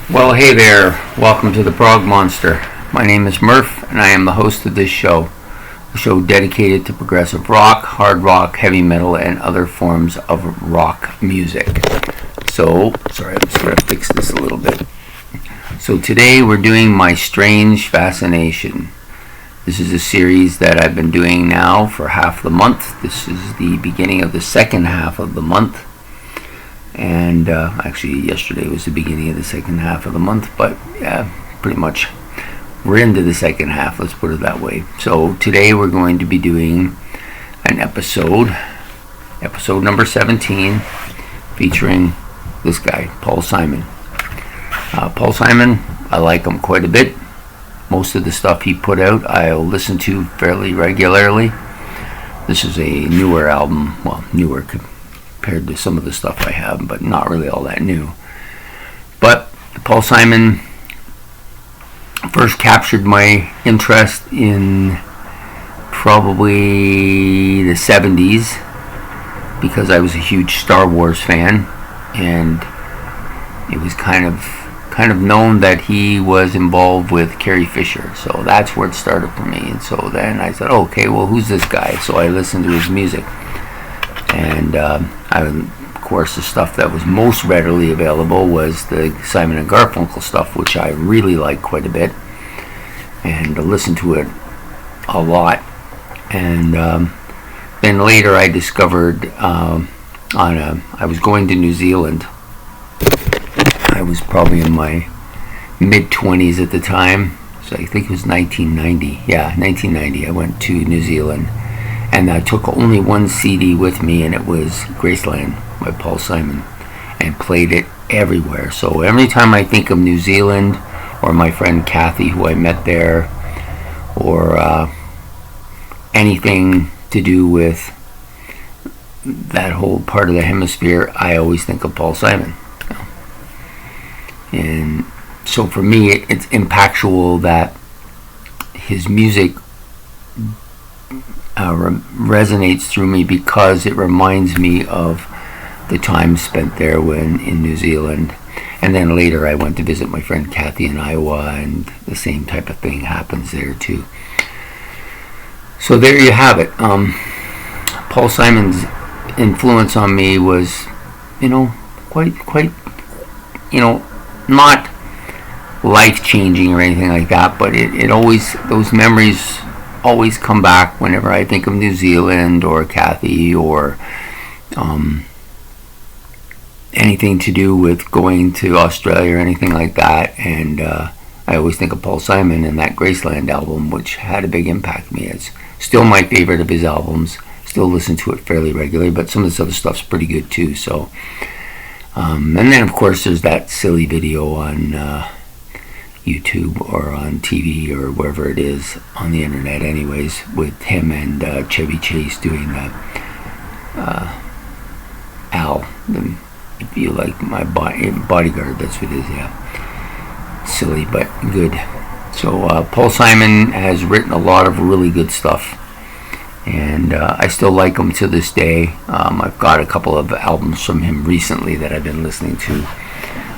Well, hey there. Welcome to the Prog Monster. My name is Murph, and I am the host of this show. A show dedicated to progressive rock, hard rock, heavy metal, and other forms of rock music. Sorry, I'm just going to fix this a little bit. So today we're doing My Strange Fascination. This is a series that I've been doing now for half the month. This is the beginning of the second half of the month. And actually yesterday was the beginning of the second half of the month, but yeah, pretty much we're into the second half, let's put it that way. So today we're going to be doing an episode number 17, featuring this guy, Paul Simon. Paul Simon, I like him quite a bit. Most of the stuff he put out I'll listen to fairly regularly. This is a newer album, well, newer compared to some of the stuff I have, but not really all that new. But Paul Simon first captured my interest in probably the 70s because I was a huge Star Wars fan, and it was kind of known that he was involved with Carrie Fisher, so that's where it started for me. And so then I said, okay, well, who's this guy? So I listened to his music, and of course the stuff that was most readily available was the Simon and Garfunkel stuff, which I really like quite a bit, and listened to it a lot. And then later I discovered I was going to New Zealand. I was probably in my mid-20s at the time, so I think it was 1990. Yeah, 1990. I went to New Zealand, and I took only one CD with me, and it was Graceland by Paul Simon, and played it everywhere. So every time I think of New Zealand, or my friend Kathy, who I met there, or anything to do with that whole part of the hemisphere, I always think of Paul Simon. And so for me, it's impactful that his music resonates through me because it reminds me of the time spent there when in New Zealand. And then later I went to visit my friend Kathy in Iowa, and the same type of thing happens there too. So there you have it. Paul Simon's influence on me was, quite, not life-changing or anything like that, but it always, those memories always come back whenever I think of New Zealand or Kathy, or anything to do with going to Australia or anything like that. And I always think of Paul Simon and that Graceland album, which had a big impact on me. It's still my favorite of his albums. Still listen to it fairly regularly, but some of this other stuff's pretty good too. So and then of course there's that silly video on YouTube or on TV or wherever it is on the internet anyways, with him and Chevy Chase doing Al, if you like my bodyguard, that's what it is. Yeah, silly but good. So Paul Simon has written a lot of really good stuff, and I still like him to this day. I've got a couple of albums from him recently that I've been listening to.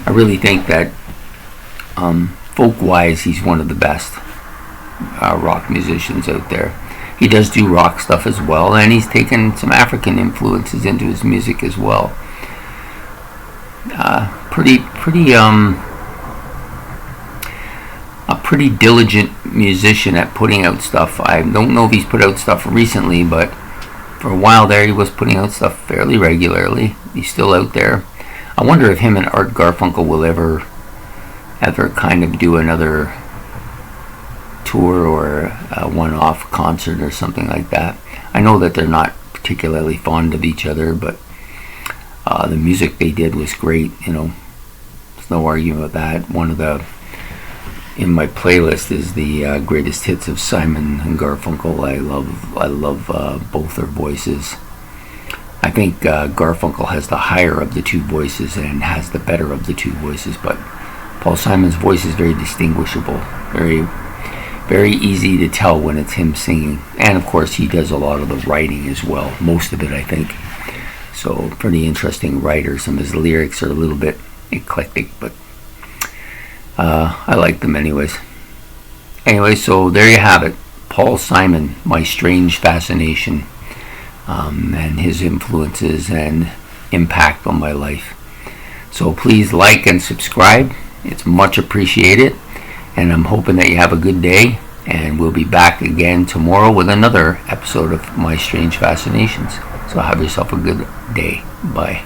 I really think that folk-wise, he's one of the best rock musicians out there. He does do rock stuff as well, and he's taken some African influences into his music as well. A pretty diligent musician at putting out stuff. I don't know if he's put out stuff recently, but for a while there he was putting out stuff fairly regularly. He's still out there. I wonder if him and Art Garfunkel will ever kind of do another tour or a one-off concert or something like that. I know that they're not particularly fond of each other, but the music they did was great. There's no argument with that. One of the in my playlist is the greatest hits of Simon and Garfunkel. I love both their voices. I think Garfunkel has the higher of the two voices and has the better of the two voices, but Paul Simon's voice is very distinguishable, very, very easy to tell when it's him singing. And of course he does a lot of the writing as well, most of it I think. So pretty interesting writer. Some of his lyrics are a little bit eclectic, but I like them anyways. Anyway, so there you have it. Paul Simon, My Strange Fascination, and his influences and impact on my life. So please like and subscribe. It's much appreciated. And I'm hoping that you have a good day. And we'll be back again tomorrow with another episode of My Strange Fascinations. So have yourself a good day. Bye.